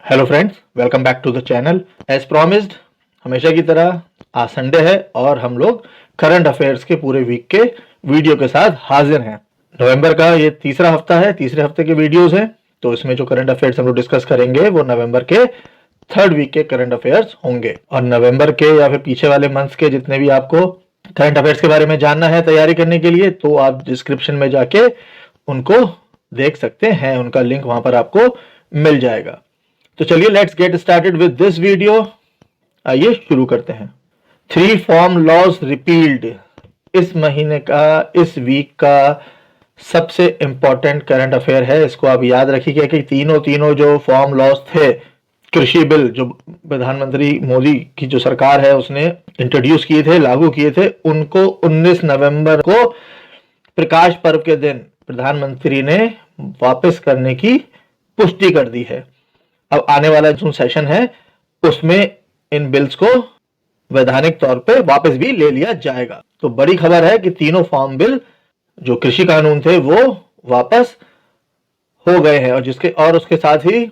Hello friends, welcome back to the channel. As promised हमेशा की तरह आज संडे है और हम लोग करंट अफेयर्स के पूरे वीक के वीडियो के साथ हाजिर हैं। नवंबर का ये तीसरा हफ्ता है, तीसरे हफ्ते के वीडियोस हैं, तो इसमें जो करंट अफेयर्स हम लोग डिस्कस करेंगे वो नवंबर के थर्ड वीक के करंट अफेयर्स होंगे। और नवंबर के या फिर पीछे वाले मंथ्स के जितने भी आपको करंट अफेयर्स के बारे में जानना है तैयारी करने के लिए, तो आप डिस्क्रिप्शन में जाके उनको देख सकते हैं, उनका लिंक वहां पर आपको मिल जाएगा। तो चलिए let's get started with this video. आइए शुरू करते हैं। 3 फॉर्म लॉज रिपील्ड इस महीने का, इस वीक का सबसे इंपॉर्टेंट करंट अफेयर है। इसको आप याद रखिएगा कि तीनों जो फॉर्म लॉज थे, कृषि बिल जो प्रधानमंत्री मोदी की जो सरकार है उसने इंट्रोड्यूस किए थे, लागू किए थे, उनको 19 नवंबर को प्रकाश पर्व के दिन प्रधानमंत्री ने वापस करने की पुष्टि कर दी है। अब आने वाला जो सेशन है उसमें इन बिल्स को वैधानिक तौर पे वापस भी ले लिया जाएगा। तो बड़ी खबर है कि तीनों फॉर्म बिल जो कृषि कानून थे वो वापस हो गए हैं। और उसके साथ ही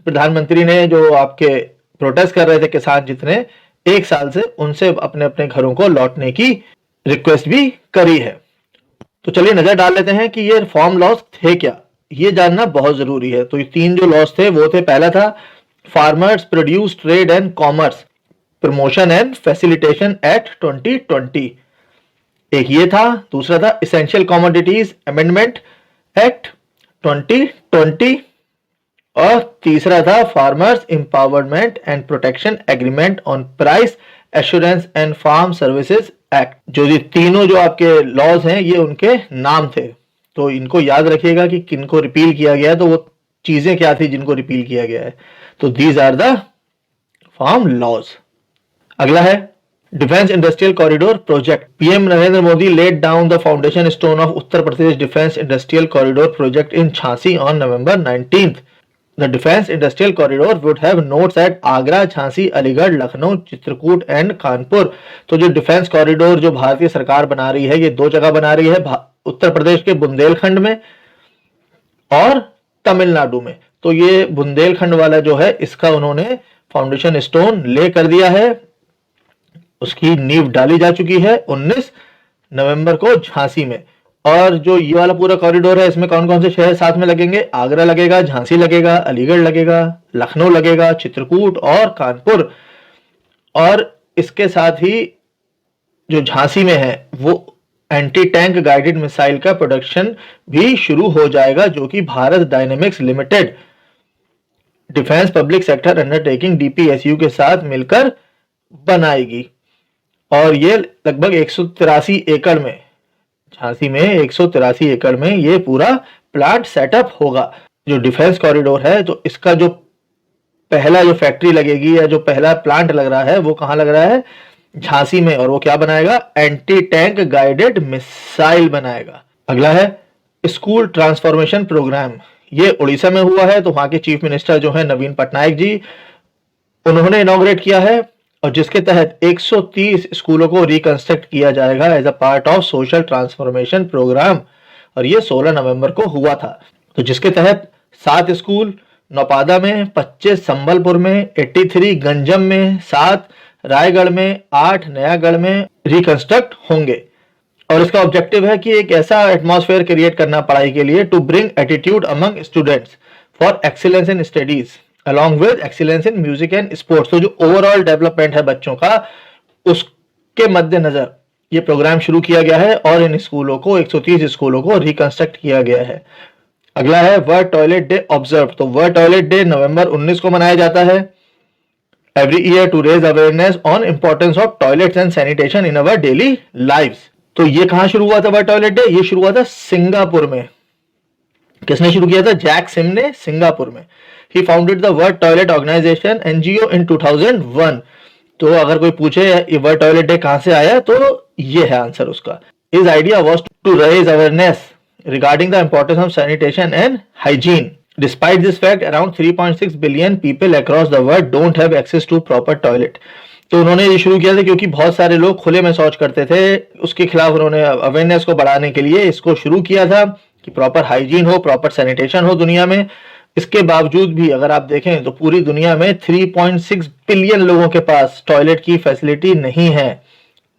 प्रधानमंत्री ने जो आपके प्रोटेस्ट कर रहे थे किसान जितने 1 साल से, उनसे अपने अपने घरों को लौटने की रिक्वेस्ट भी करी है। तो चलिए नजर डाल लेते हैं कि ये फॉर्म लॉज थे क्या, ये जानना बहुत जरूरी है। तो ये 3 जो लॉज थे वो थे, पहला था farmers produce trade and commerce promotion and facilitation act 2020, एक ये था। दूसरा था इसेंशियल कमोडिटीज अमेंडमेंट एक्ट 2020 और तीसरा था farmers empowerment and protection agreement on price assurance and farm services act. जो ये तीनों जो आपके लॉज हैं ये उनके नाम थे। तो इनको याद रखिएगा कि किनको रिपील किया गया है, तो वो चीजें क्या थी जिनको रिपील किया गया है। तो these are the farm laws. अगला है defence industrial corridor project. PM Narendra Modi laid down the foundation stone of Uttar Pradesh defence industrial corridor project in Jhansi on November 19th। The defense industrial corridor would have nodes at Agra, Jhansi, Aligarh, Lucknow, Chitrakoot and Kanpur. तो जो defence corridor जो भारतीय सरकार बना रही है, ये 2 जगह बना रही है, उत्तर प्रदेश के बुंदेलखंड में और तमिलनाडु में। तो ये बुंदेलखंड वाला जो है इसका उन्होंने फाउंडेशन स्टोन ले कर दिया है, उसकी नींव डाली जा चुकी है 19 नवंबर को झांसी में। और जो ये वाला पूरा कॉरिडोर है इसमें कौन कौन से शहर साथ में लगेंगे? आगरा लगेगा, झांसी लगेगा, अलीगढ़ लगेगा, लखनऊ लगेगा, चित्रकूट और कानपुर। और इसके साथ ही जो झांसी में है वो एंटी टैंक गाइडेड मिसाइल का प्रोडक्शन भी शुरू हो जाएगा, जो कि Bharat dynamics limited defence public sector undertaking DPSU के साथ मिलकर बनाएगी। और ये लगभग 183 एकड़ में, झांसी में 183 एकड़ में ये पूरा प्लांट सेटअप होगा। जो डिफेंस कॉरिडोर है तो इसका जो पहला जो फैक्ट्री लगेगी या जो पहला प्लांट लग रहा है वो कहां लग रहा है? झांसी में। और वो क्या बनाएगा? एंटी टैंक गाइडेड मिसाइल बनाएगा। अगला है स्कूल ट्रांसफॉर्मेशन प्रोग्राम। ये उड़ीसा में हुआ है, तो वहां के चीफ मिनिस्टर जो है नवीन पटनायक जी, उन्होंने इनॉग्रेट किया है, और जिसके तहत 130 स्कूलों को रिकंस्ट्रक्ट किया जाएगा as a part of social transformation programme. और ये 16 नवंबर को हुआ था। तो जिसके तहत 7 स्कूल नौपादा में, 25 संबलपुर में, 83 गंजम में, 7 रायगढ़ में, 8 नयागढ़ में रिकंस्ट्रक्ट होंगे। और इसका ऑब्जेक्टिव है कि एक ऐसा एटमॉस्फेयर क्रिएट करना पढ़ाई के लिए to bring attitude among students for excellence in studies along with excellence in music and sports. तो जो ओवरऑल डेवलपमेंट है बच्चों का, उसके मद्देनजर ये प्रोग्राम शुरू किया गया है और इन स्कूलों को 130 स्कूलों को रिकंस्ट्रक्ट किया गया है। अगला है वर्ल्ड टॉयलेट डे ऑब्जर्व। तो वर्ल्ड टॉयलेट डे नवंबर 19 को मनाया जाता है every year to raise awareness on importance of toilets and sanitation in our daily lives. तो ये कहां शुरू हुआ था वर्ल्ड टॉयलेट डे? ये शुरू हुआ था सिंगापुर में। किसने शुरू किया था? जैक सिम ने, सिंगापुर में। He founded the World Toilet Organization NGO in 2001। तो अगर कोई पूछे ये वर्ल्ड टॉयलेट डे कहां से आया, तो ये है आंसर उसका। His idea was to raise awareness regarding the importance of sanitation and hygiene. Despite this fact, around 3.6 billion people across the world don't have access to proper toilet. तो उन्होंने ये शुरू किया था क्योंकि बहुत सारे लोग खुले में शौच करते थे, उसके खिलाफ उन्होंने अवेयरनेस को बढ़ाने के लिए इसको शुरू किया था कि प्रॉपर हाइजीन हो, प्रॉपर सैनिटेशन हो दुनिया में। इसके बावजूद भी अगर आप देखें तो पूरी दुनिया में 3.6 बिलियन लोगों के पास टॉयलेट की फैसिलिटी नहीं है।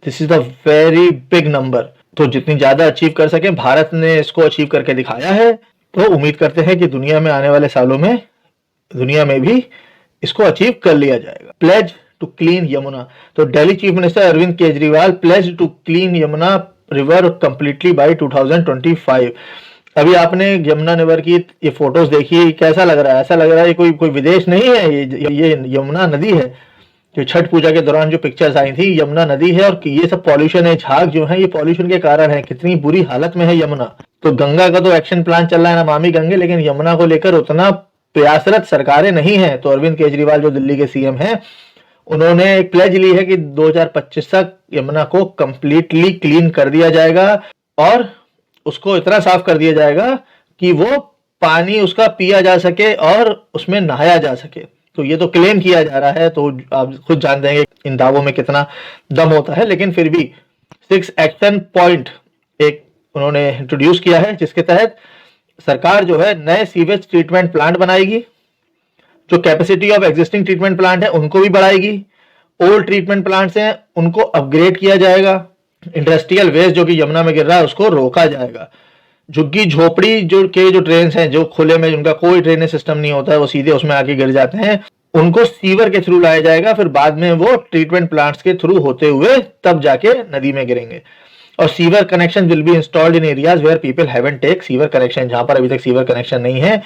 This is the very big number. तो जितनी ज्यादा अचीव कर सके, भारत ने इसको अचीव करके दिखाया है, तो उम्मीद करते हैं कि दुनिया में आने वाले सालों में दुनिया में भी इसको अचीव कर लिया जाएगा। Pledge to clean Yamuna. तो Delhi chief minister Arvind Kejriwal pledge to clean Yamuna river completely by 2025। अभी आपने यमुना रिवर की ये फोटोज देखी, कैसा लग रहा है? ऐसा लग रहा है कोई कोई विदेश नहीं है, ये यमुना नदी है। जो छठ पूजा के दौरान जो पिक्चर्स आई थी, यमुना नदी है और ये सब पॉल्यूशन है, झाग जो है ये पॉल्यूशन के कारण है। कितनी बुरी हालत में है यमुना। तो गंगा का तो एक्शन प्लान चल रहा है नमामि गंगे, लेकिन यमुना को लेकर उतना प्रयासरत सरकारें नहीं है। तो अरविंद केजरीवाल जो दिल्ली के सीएम हैं, उन्होंने एक प्लेज ली है कि 2025 तक यमुना को कंप्लीटली क्लीन कर दिया जाएगा और उसको इतना साफ कर दिया जाएगा कि वो पानी उसका पिया जा सके और उसमें नहाया जा सके। तो ये तो क्लेम किया जा रहा है, तो आप खुद जानते हैं इन दावों में कितना दम होता है, लेकिन फिर भी 6 एक्शन पॉइंट एक उन्होंने इंट्रोड्यूस किया है, जिसके तहत सरकार जो है नए सीवेज ट्रीटमेंट प्लांट बनाएगी, जो capacity of existing treatment plant है उनको भी बढ़ाएगी, ओल्ड ट्रीटमेंट प्लांट्स हैं उनको अपग्रेड किया जाएगा, इंडस्ट्रियल वेस्ट जो कि यमुना में गिर रहा है उसको रोका जाएगा, झुग्गी झोपड़ी जो ट्रेन हैं जो खुले में जिनका कोई ड्रेनेज सिस्टम नहीं होता है, वो सीधे उसमें आके गिर जाते हैं, उनको सीवर के थ्रू लाया जाएगा, फिर बाद में वो ट्रीटमेंट प्लांट्स के थ्रू होते हुए तब जाके नदी में गिरेंगे। और sewer connection will be installed in areas where people haven't take sewer connection. जहां पर अभी तक सीवर कनेक्शन नहीं है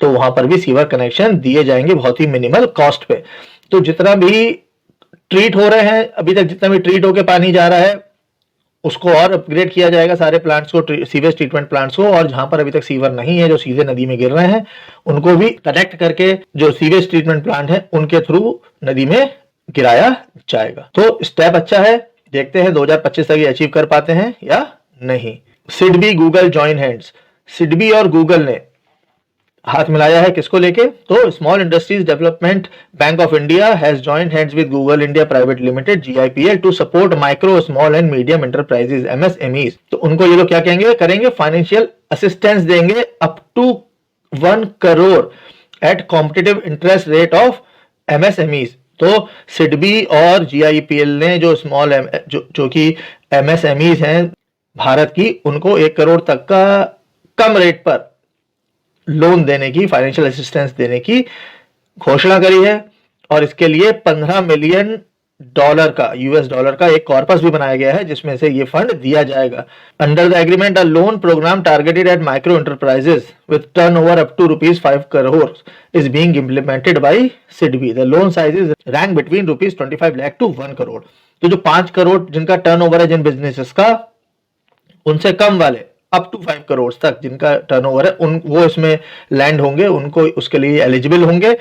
तो वहां पर भी सीवर कनेक्शन दिए जाएंगे बहुत ही मिनिमल कॉस्ट पे। तो जितना भी ट्रीट हो रहे हैं अभी तक, जितना भी ट्रीट होकर पानी जा रहा है उसको और अपग्रेड किया जाएगा, सारे प्लांट्स को, सीवेज ट्रीटमेंट प्लांट्स को, और जहां पर अभी तक सीवर नहीं है जो सीधे नदी में गिर रहे हैं उनको भी कनेक्ट करके जो सीवेज ट्रीटमेंट प्लांट है उनके थ्रू नदी में गिराया जाएगा। तो स्टेप अच्छा है, देखते हैं 2025 तक ये अचीव कर पाते हैं या नहीं। SIDBI Google join hands. SIDBI और गूगल ने हाथ मिलाया है किसको लेके? तो small industries development bank of India has joined hands with Google India private limited GIPL to support micro small and medium enterprises MSMEs। तो उनको ये लोग क्या कहेंगे करेंगे, फाइनेंशियल असिस्टेंस देंगे up to 1 crore at competitive interest rate of MSMEs। तो सिडबी और GIPL ने जो स्मॉल जो कि MSMEs हैं भारत की, उनको 1 करोड़ तक का कम रेट पर लोन देने की, फाइनेंशियल असिस्टेंस देने की घोषणा करी है। और इसके लिए $15 मिलियन का US$ का एक कॉर्पस भी बनाया गया है जिसमें से ये फंड दिया जाएगा। Under the agreement a loan programme targeted at micro enterprises with turnover up to ₹5 crore is being implemented by SIDBI. The loan size is rank between ₹25 lakh to 1 crore. तो जो 5 करोड़ जिनका टर्नओवर है जिन बिजनेसेस का, उनसे कम वाले अप टू 5 करोड़ तक जिनका टर्नओवर है वो इसमें लैंड होंगे, उनको उसके लिए एलिजिबल होंगे,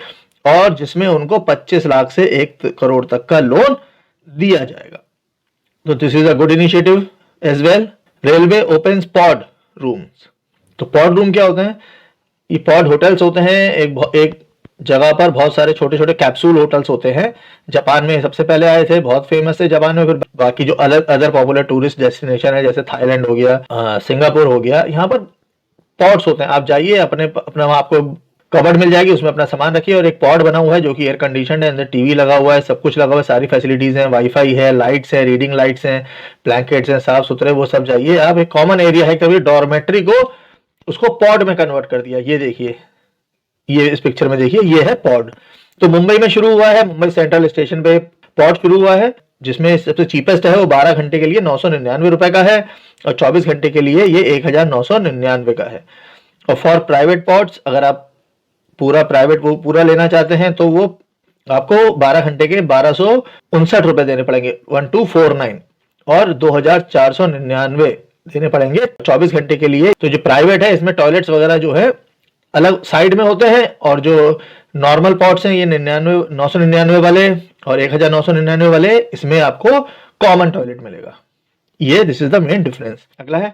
और जिसमें उनको 25 लाख से 1 करोड़ तक का लोन दिया जाएगा। तो this is a good initiative as well. Railway opens pod rooms. तो पॉड रूम क्या होते हैं? ये पॉड होटल्स होते हैं, एक जगह पर बहुत सारे छोटे छोटे कैप्सूल होटल्स होते हैं। जापान में सबसे पहले आए थे, बहुत फेमस थे जापान में, फिर बाकी जो अदर पॉपुलर टूरिस्ट डेस्टिनेशन है जैसे थाईलैंड हो गया, सिंगापुर हो गया, यहाँ पर पॉड्स होते हैं। आप जाइए, अपना आपको कबर्ड मिल जाएगी, उसमें अपना सामान रखिए, और एक पॉड बना हुआ है जो कि एयर कंडीशनड है, अंदर टीवी लगा हुआ है, सब कुछ लगा हुआ है, सारी फैसिलिटीज हैं, वाईफाई है, लाइट्स है, रीडिंग लाइट्स हैं, ब्लैंकेट्स हैं, साफ सुथरे, वो सब जाइए आप। एक कॉमन एरिया है, कभी डॉर्मेट्री को उसको पॉड में कन्वर्ट कर दिया। ये देखिए, ये इस पिक्चर में देखिए, ये है पॉड। तो मुंबई में शुरू हुआ है, मुंबई सेंट्रल स्टेशन पे पॉड शुरू हुआ है, जिसमें सबसे चीपेस्ट है वो 12 घंटे के लिए 999 रुपए का है, और 24 घंटे के लिए ये 1999 का है। और फॉर प्राइवेट पॉड्स, अगर आप पूरा प्राइवेट वो पूरा लेना चाहते हैं तो वो आपको 12 घंटे के 1259 रुपए देने पड़ेंगे, 1249, और 2499 देने पड़ेंगे 24 घंटे के लिए। तो जो प्राइवेट है इसमें टॉयलेट्स वगैरह जो है अलग साइड में होते हैं, और जो नॉर्मल पॉट्स हैं ये 999 वाले और 1999 वाले, इसमें आपको कॉमन टॉयलेट मिलेगा। ये this is the main difference. अगला है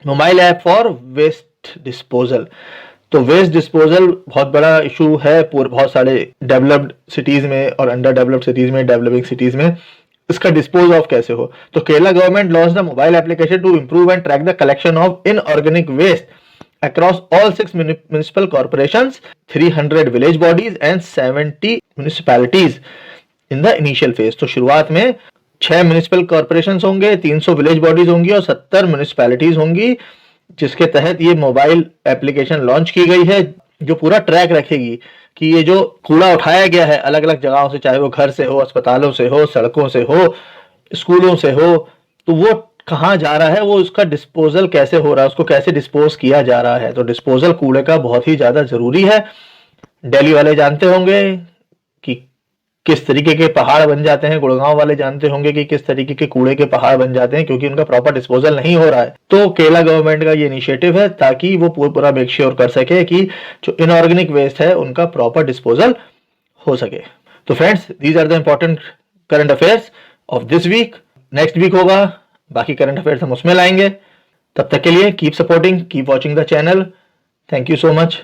mobile app for waste disposal. तो वेस्ट डिस्पोजल बहुत बड़ा इशू है बहुत सारे डेवलप्ड सिटीज में और अंडर डेवलप्ड सिटीज में, डेवलपिंग सिटीज में। इसका डिस्पोज ऑफ कैसे हो? तो Kerala government launch the mobile application to improve and track the collection of inorganic waste across all 6 municipal corporations, 300 village bodies and 70 municipalities in the initial phase। तो शुरुआत में 6 municipal corporation होंगे, 300 village bodies होंगी और 70 municipalities होंगी, जिसके तहत ये मोबाइल एप्लीकेशन लॉन्च की गई है, जो पूरा ट्रैक रखेगी कि ये जो कूड़ा उठाया गया है अलग अलग जगहों से, चाहे वो घर से हो, अस्पतालों से हो, सड़कों से हो, स्कूलों से हो, तो वो कहाँ जा रहा है, वो उसका डिस्पोजल कैसे हो रहा है, उसको कैसे डिस्पोज किया जा रहा है। तो डिस्पोजल कूड़े का बहुत ही ज्यादा जरूरी है। दिल्ली वाले जानते होंगे कि किस तरीके के पहाड़ बन जाते हैं, गुड़गांव वाले जानते होंगे कि किस तरीके के कूड़े के पहाड़ बन जाते हैं, क्योंकि उनका प्रॉपर डिस्पोजल नहीं हो रहा है। तो केरला गवर्नमेंट का ये इनिशिएटिव है ताकि वो पूरा मेक श्योर कर सके कि जो इनऑर्गेनिक वेस्ट है उनका प्रॉपर डिस्पोजल हो सके। तो friends, these are the important current affairs of this week. Next week होगा, बाकी करंट अफेयर्स हम उसमें लाएंगे। तब तक के लिए keep supporting, keep watching the channel. Thank you so much.